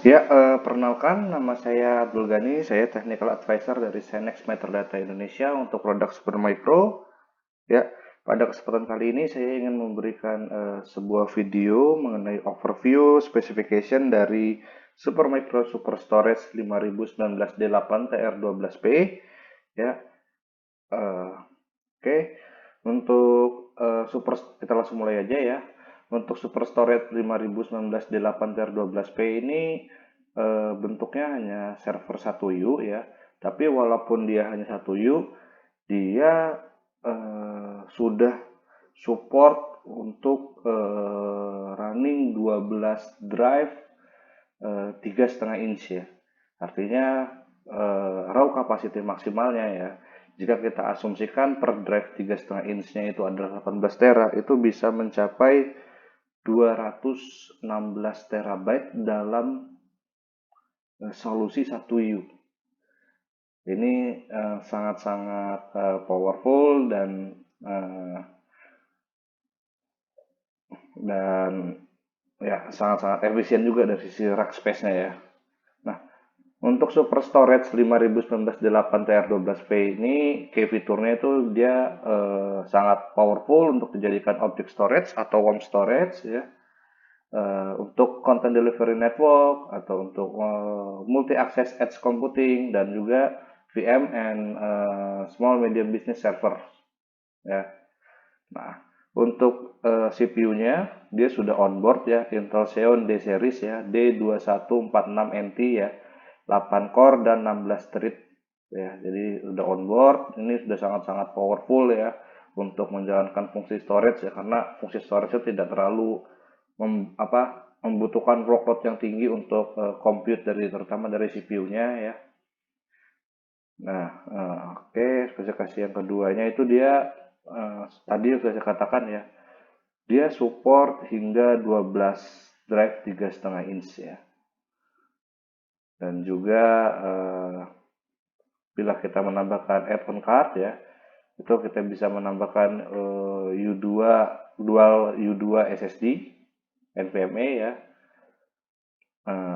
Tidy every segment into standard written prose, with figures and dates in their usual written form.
Ya, perkenalkan nama saya Abdul Ghani, saya Technical Advisor dari Senex Metadata Indonesia untuk produk Supermicro. Ya, pada kesempatan kali ini saya ingin memberikan sebuah video mengenai overview specification dari Supermicro Super Storage 5019D8 TR12P. Ya, eh, oke. Untuk kita langsung mulai aja ya. Untuk Super Storage 5019D8 TR12P ini bentuknya hanya server 1U ya. Tapi walaupun dia hanya 1U, dia sudah support untuk running 12 drive 3,5 inch ya. Artinya raw capacity maksimalnya ya. Jika kita asumsikan per drive 3,5 inch-nya itu adalah 18 tera, itu bisa mencapai 216 terabyte dalam solusi 1U. Ini sangat-sangat powerful uh, dan ya sangat-sangat efisien juga dari sisi rack space-nya ya. Nah, untuk Super Storage 5019 TR12P ini key fiturnya itu dia sangat powerful untuk dijadikan object storage atau warm storage ya. Untuk content delivery network atau untuk multi access edge computing dan juga VM and small medium business server ya. Nah, untuk CPU-nya dia sudah onboard ya Intel Xeon D series ya D2146NT ya 8 core dan 16 thread ya. Jadi sudah onboard, ini sudah sangat-sangat powerful ya untuk menjalankan fungsi storage ya karena fungsi storage itu tidak terlalu membutuhkan workload yang tinggi untuk compute terutama dari CPU-nya ya. Nah, oke, spesifikasi yang keduanya itu dia tadi sudah saya katakan ya, dia support hingga 12 drive 3,5 inch ya. Dan juga bila kita menambahkan add-on card ya, itu kita bisa menambahkan U2 dual U2 SSD NVMe ya.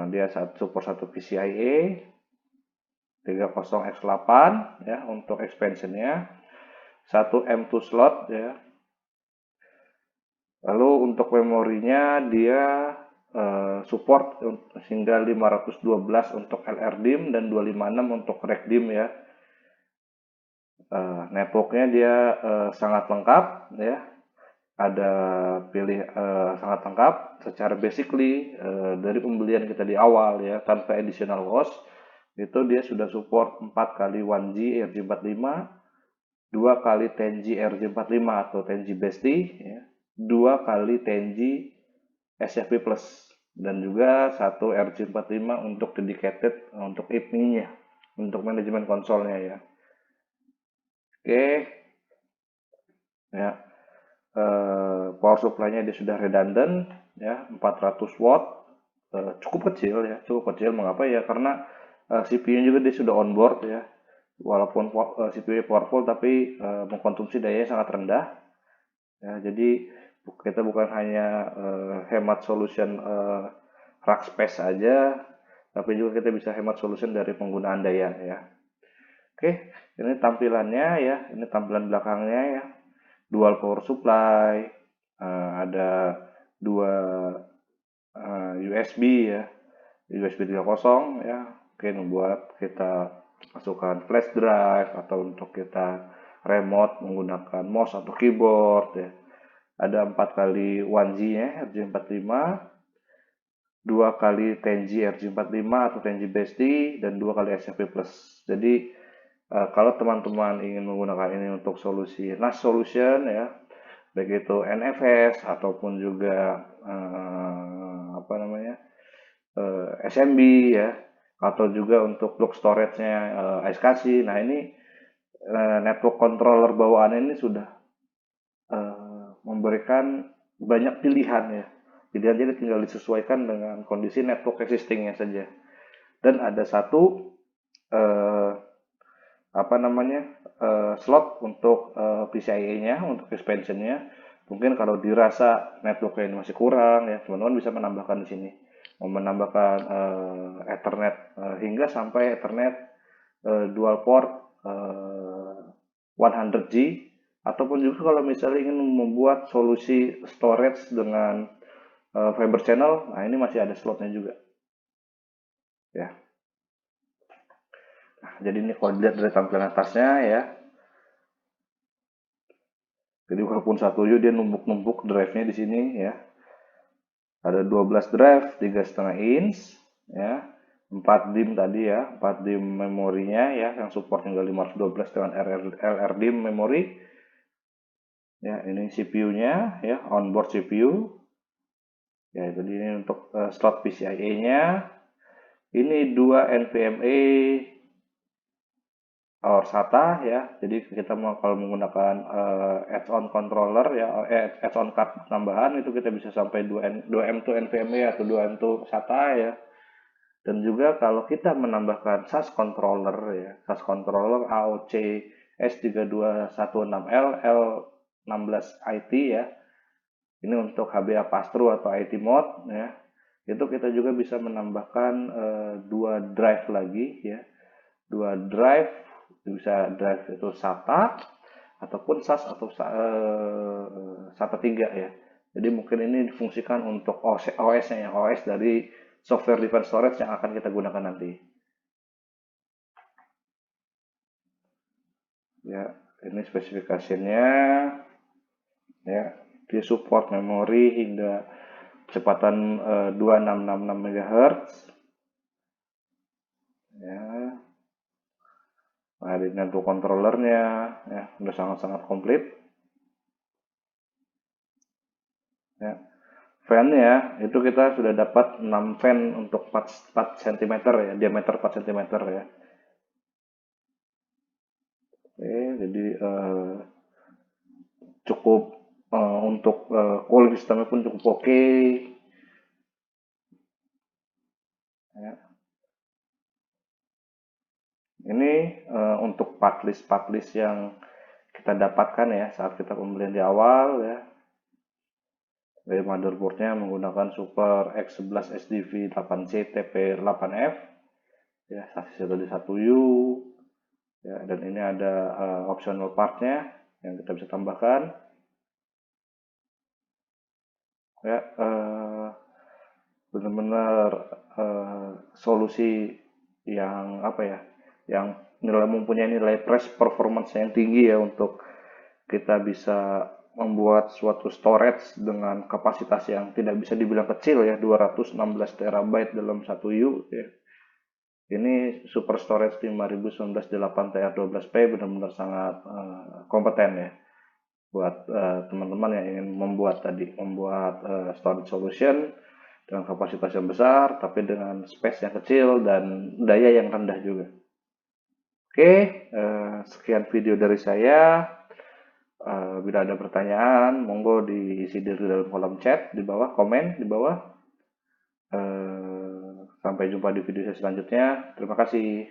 Dia support satu PCIe 30x8 ya untuk expansionnya, satu M2 slot ya. Lalu untuk memorinya dia support hingga 512 untuk LRDIMM dan 256 untuk RECDIMM ya. Networknya dia sangat lengkap ya. Ada sangat lengkap secara basically dari pembelian kita di awal ya tanpa additional cost itu dia sudah support 4 kali 1G RJ45, 2 kali 10G RJ45 atau 10G Bestie ya, 2 kali 10G SFP Plus dan juga satu RJ45 untuk dedicated untuk IP-nya untuk manajemen konsolnya ya. Oke ya. Power supply-nya dia sudah redundant ya 400 watt, cukup kecil ya, cukup kecil. Mengapa ya, karena CPU-nya juga dia sudah onboard ya, walaupun CPU powerful tapi mengkonsumsi daya sangat rendah ya. Jadi kita bukan hanya hemat solution rack space saja, tapi juga kita bisa hemat solution dari penggunaan daya ya. Oke, ini tampilannya ya, ini tampilan belakangnya ya, dual power supply, ada dua USB ya, USB 3.0 ya, mungkin buat kita masukkan flash drive atau untuk kita remote menggunakan mouse atau keyboard ya. Ada 4 kali 1G ya, RJ45, 2 kali 10G RJ45 atau 10G Bestie, dan 2 kali SFP Plus. Jadi kalau teman-teman ingin menggunakan ini untuk solusi NAS solution ya, baik itu NFS ataupun juga SMB ya, atau juga untuk block storage-nya SKC. Nah, ini network controller bawaan ini sudah memberikan banyak pilihan ya. Jadi tinggal disesuaikan dengan kondisi network existing-nya saja. Dan ada satu eh, slot untuk PCIe-nya, untuk expansion-nya. Mungkin kalau dirasa network ini masih kurang ya, teman-teman bisa menambahkan di sini. mau menambahkan Ethernet hingga sampai Ethernet dual port 100G, ataupun juga kalau misalnya ingin membuat solusi storage dengan fiber channel, nah ini masih ada slotnya juga ya. Nah, jadi ini kalau dilihat dari tampilan atasnya ya, jadi walaupun 1U dia numpuk-numpuk drive-nya di sini ya. Ada 12 drive, 3,5 inch ya. 4 DIMM tadi ya, 4 DIMM memorinya ya, yang support hingga 512 dengan LRDIMM memori. Ya, ini CPU-nya ya, onboard CPU. Ya, jadi ini untuk slot PCIe-nya. Ini 2 NVMe or SATA ya. Jadi kita mau kalau menggunakan add-on controller ya, add-on card tambahan itu kita bisa sampai 2M2 NVMe atau 2M2 SATA ya. Dan juga kalau kita menambahkan SAS controller ya, SAS controller AOC S3216L L16IT ya. Ini untuk HBA pass-through atau IT mode ya. Itu kita juga bisa menambahkan 2 drive lagi ya. 2 drive, bisa drive itu SATA ataupun SAS atau SATA 3 ya. Jadi mungkin ini difungsikan untuk OS-nya ya, OS dari software defined storage yang akan kita gunakan nanti. Ya, ini spesifikasinya ya. Dia support memori hingga kecepatan 2666 MHz. Ya. Nah, ini untuk controllernya ya, udah sangat-sangat komplit. Ya. Fan-nya itu kita sudah dapat 6 fan untuk 4 cm ya, diameter 4 cm ya. Oke, jadi cukup untuk cooling sistemnya pun cukup oke. Ya. Ini untuk part list yang kita dapatkan ya saat kita pembelian di awal ya. Dari motherboardnya menggunakan Super X11 SDV 8C TP8F ya, sasis dari 1U ya, dan ini ada optional partnya yang kita bisa tambahkan ya. Benar-benar solusi yang apa ya, yang mempunyai nilai price performance yang tinggi ya, untuk kita bisa membuat suatu storage dengan kapasitas yang tidak bisa dibilang kecil ya, 216 terabyte dalam 1U ya. Ini Super Storage 5019 8TR12P benar-benar sangat kompeten ya buat teman-teman yang ingin membuat storage solution dengan kapasitas yang besar tapi dengan space yang kecil dan daya yang rendah juga. Oke, sekian video dari saya. Bila ada pertanyaan, monggo diisi di dalam kolom chat di bawah, komen di bawah. Sampai jumpa di video saya selanjutnya. Terima kasih.